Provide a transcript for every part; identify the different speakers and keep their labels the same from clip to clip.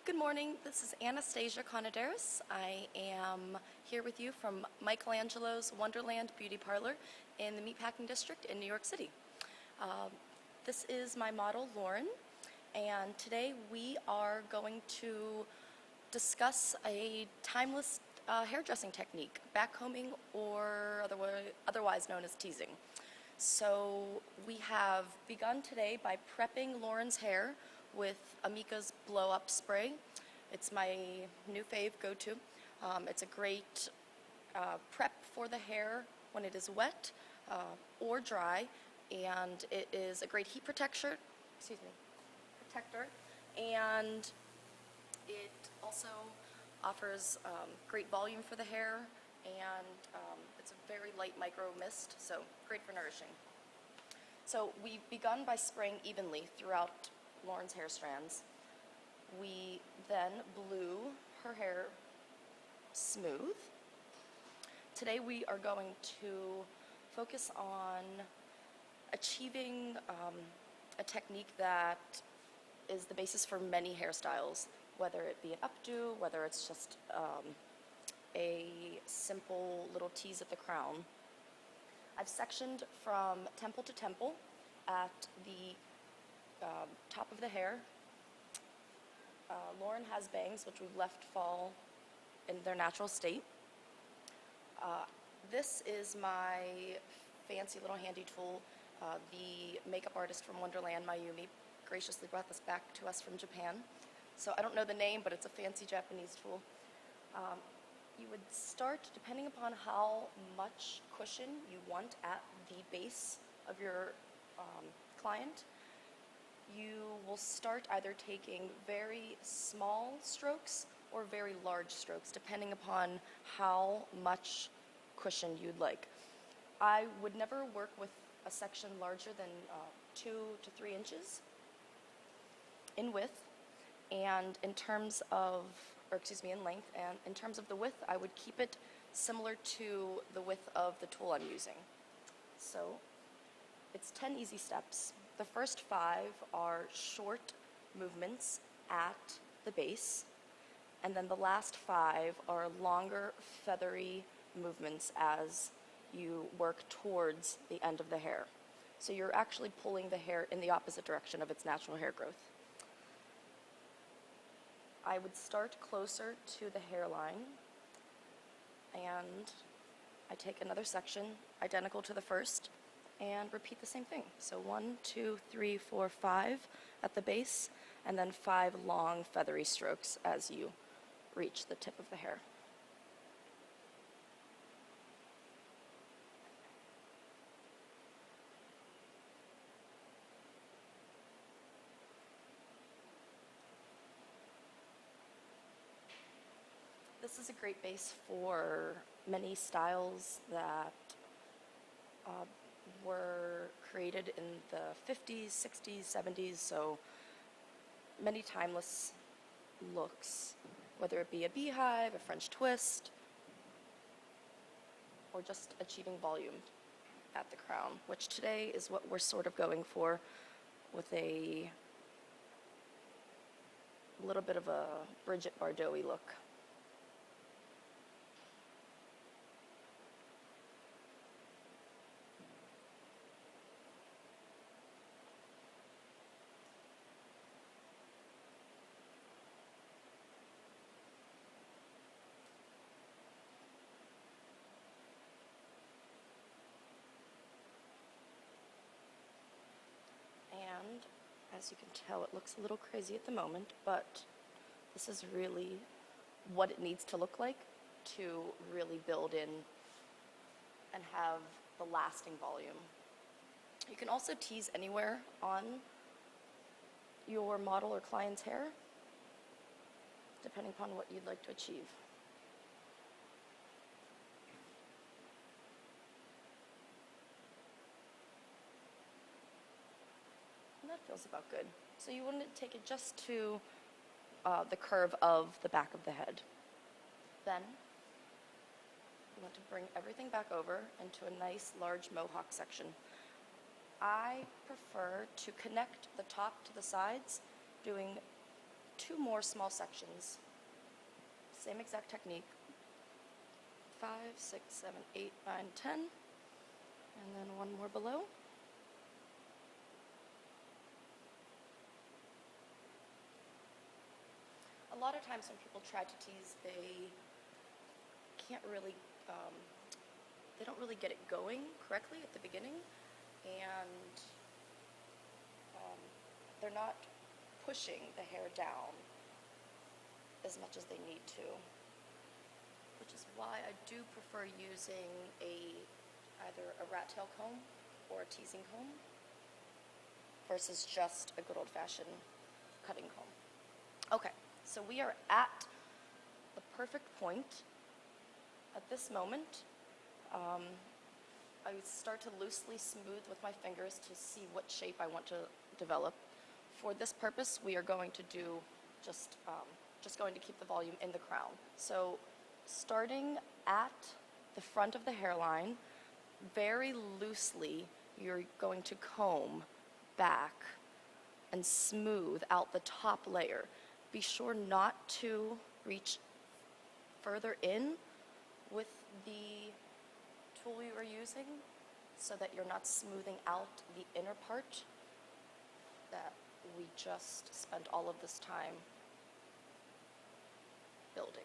Speaker 1: Good morning, this is Anastasia Conaderis. I am here with you from Michelangelo's Wonderland Beauty Parlor in the Meatpacking District in New York City. This is my model, Lauren, and today we are going to discuss a timeless hairdressing technique, backcombing, or otherwise known as teasing. So we have begun today by prepping Lauren's hair with Amika's Blow Up Spray. It's my new fave go-to. It's a great prep for the hair when it is wet or dry, and it is a great heat protector, and it also offers great volume for the hair, and it's a very light micro mist, so great for nourishing. So we've begun by spraying evenly throughout Lauren's hair strands. We then blew her hair smooth. Today we are going to focus on achieving a technique that is the basis for many hairstyles, whether it be an updo, whether it's just a simple little tease at the crown. I've sectioned from temple to temple at the top of the hair. Lauren has bangs, which we've left fall in their natural state. This is my fancy little handy tool. The makeup artist from Wonderland, Mayumi, graciously brought this back to us from Japan. So I don't know the name, but it's a fancy Japanese tool. You would start, depending upon how much cushion you want at the base of your client, you will start either taking very small strokes or very large strokes, depending upon how much cushion you'd like. I would never work with a section larger than 2 to 3 inches in width, and in terms of, in length, and in terms of the width, I would keep it similar to the width of the tool I'm using. So it's 10 easy steps. The first 5 are short movements at the base, and then the last 5 are longer, feathery movements as you work towards the end of the hair. So you're actually pulling the hair in the opposite direction of its natural hair growth. I would start closer to the hairline, and I take another section identical to the first and repeat the same thing. So 1, 2, 3, 4, 5 at the base, and then 5 long feathery strokes as you reach the tip of the hair. This is a great base for many styles that were created in the 50s, 60s, 70s, so many timeless looks, whether it be a beehive, a French twist, or just achieving volume at the crown, which today is what we're sort of going for, with a little bit of a Brigitte Bardot-y look. And as you can tell, it looks a little crazy at the moment, but this is really what it needs to look like to really build in and have the lasting volume. You can also tease anywhere on your model or client's hair, depending upon what you'd like to achieve. And that feels about good. So you want to take it just to the curve of the back of the head. Then you want to bring everything back over into a nice large mohawk section. I prefer to connect the top to the sides, doing 2 more small sections. Same exact technique. 5, 6, 7, 8, 9, 10. And then 1 more below. A lot of times when people try to tease, they can't really, they don't really get it going correctly at the beginning, and they're not pushing the hair down as much as they need to, which is why I do prefer using either a rat tail comb or a teasing comb versus just a good old-fashioned cutting comb. Okay, so we are at the perfect point. At this moment, I would start to loosely smooth with my fingers to see what shape I want to develop. For this purpose, we are going to do just going to keep the volume in the crown. So starting at the front of the hairline, very loosely, you're going to comb back and smooth out the top layer. Be sure not to reach further in with the tool you are using so that you're not smoothing out the inner part that we just spent all of this time building.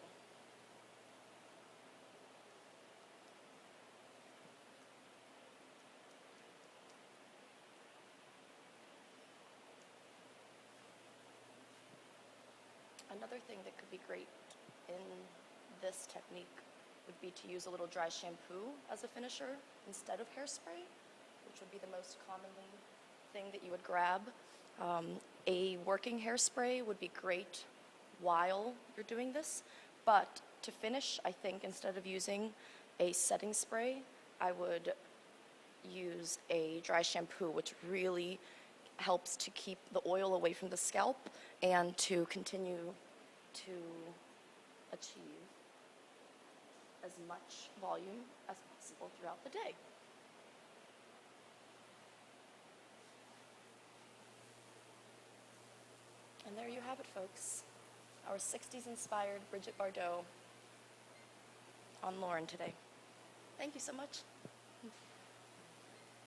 Speaker 1: Another thing that could be great in this technique would be to use a little dry shampoo as a finisher instead of hairspray, which would be the most commonly thing that you would grab. A working hairspray would be great while you're doing this, but to finish, I think instead of using a setting spray, I would use a dry shampoo, which really helps to keep the oil away from the scalp and to continue to achieve as much volume as possible throughout the day. And there you have it, folks. Our 60s inspired Brigitte Bardot on Lauren today. Thank you so much.